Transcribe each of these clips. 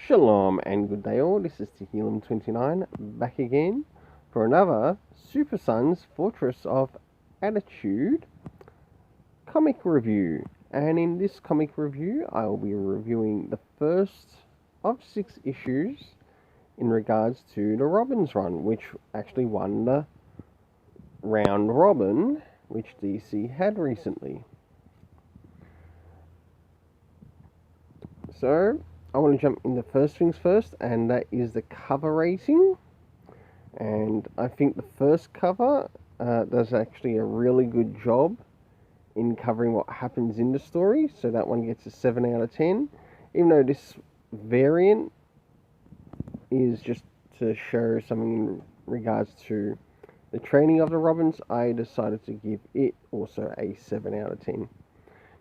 Shalom and good day all, this is Tehillim29 back again for another Super Sons Fortress of Attitude comic review. And in this comic review I will be reviewing the first of 6 issues in regards to the Robins run, which actually won the Round Robin which DC had recently. So I want to jump into first things first, and that is the cover rating. And I think the first cover does actually a really good job in covering what happens in the story, so that one gets a 7 out of 10. Even though this variant is just to show something in regards to the training of the Robins, I decided to give it also a 7 out of 10.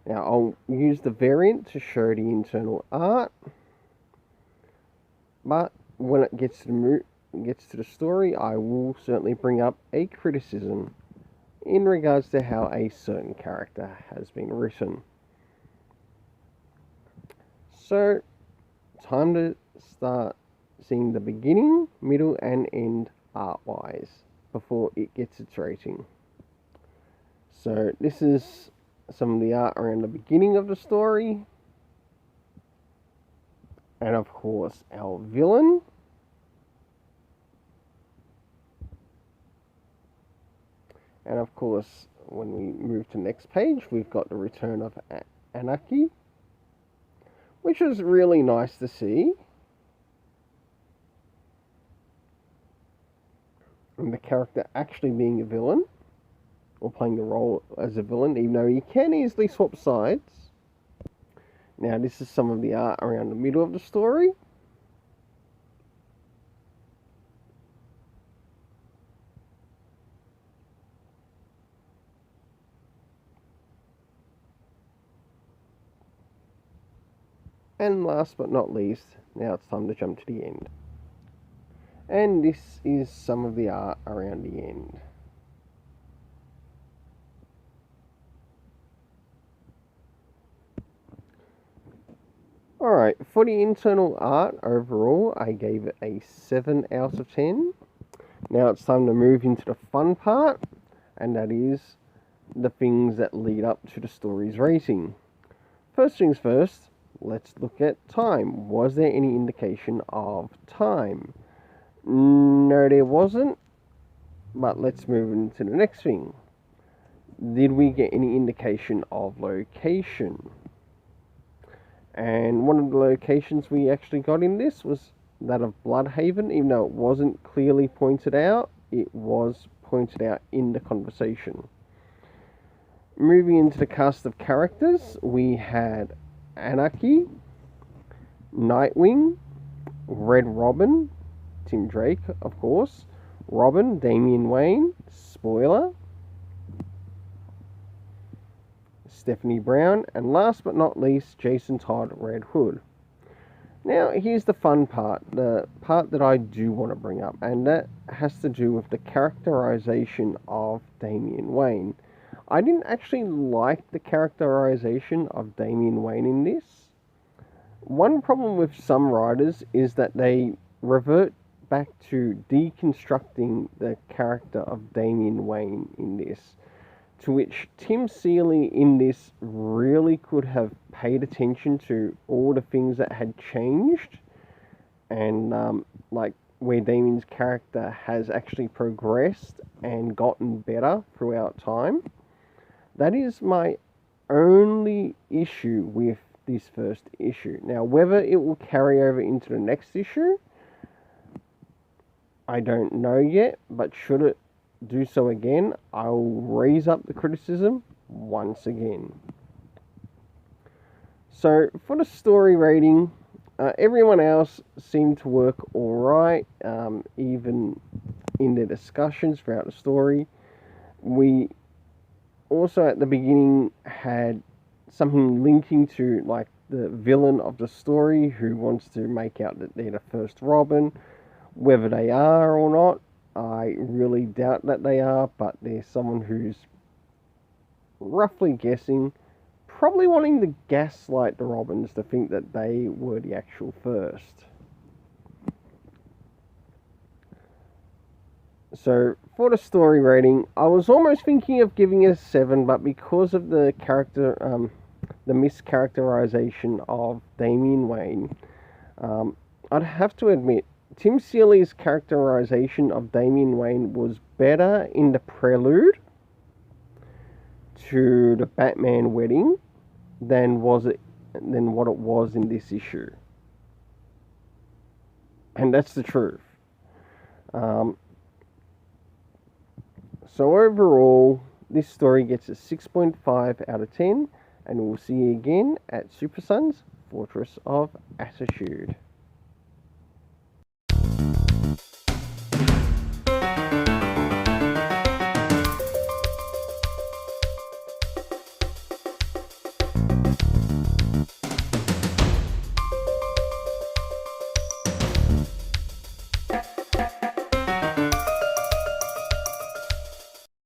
Now I'll use the variant to show the internal art, but when it gets to the story, I will certainly bring up a criticism in regards to how a certain character has been written. So, time to start seeing the beginning, middle, and end art-wise before it gets its rating. So, this is some of the art around the beginning of the story. And of course, our villain. And of course, when we move to the next page, we've got the return of Anarchy, which is really nice to see. And the character actually being a villain, or playing the role as a villain, even though he can easily swap sides. Now, this is some of the art around the middle of the story. And last but not least, now it's time to jump to the end. And this is some of the art around the end. Alright, for the internal art overall, I gave it a 7 out of 10. Now it's time to move into the fun part, and that is the things that lead up to the story's rating. First things first, let's look at time. Was there any indication of time? No, there wasn't, but let's move into the next thing. Did we get any indication of location? And one of the locations we actually got in this was that of Bloodhaven. Even though it wasn't clearly pointed out, it was pointed out in the conversation. Moving into the cast of characters, we had Anarchy, Nightwing, Red Robin, Tim Drake, of course, Robin, Damian Wayne, spoiler, Stephanie Brown, and last but not least, Jason Todd, Red Hood. Now, here's the fun part, the part that I do want to bring up, and that has to do with the characterization of Damian Wayne. I didn't actually like the characterization of Damian Wayne in this. One problem with some writers is that they revert back to deconstructing the character of Damian Wayne in this, to which Tim Seeley in this really could have paid attention to all the things that had changed, and like where Damian's character has actually progressed and gotten better throughout time. That is my only issue with this first issue. Now, whether it will carry over into the next issue, I don't know yet, but should it do so again, I'll raise up the criticism once again. So, for the story rating, everyone else seemed to work alright, even in their discussions throughout the story. We also at the beginning had something linking to like the villain of the story who wants to make out that they're the first Robin. Whether they are or not, I really doubt that they are, but there's someone who's roughly guessing, probably wanting to gaslight the Robins to think that they were the actual first. So for the story rating, I was almost thinking of giving it a 7, but because of the the mischaracterization of Damian Wayne, I'd have to admit Tim Seeley's characterization of Damian Wayne was better in the prelude to the Batman wedding than what it was in this issue, and that's the truth. So overall, this story gets a 6.5 out of 10, and we'll see you again at Super Sons Fortress of Attitude.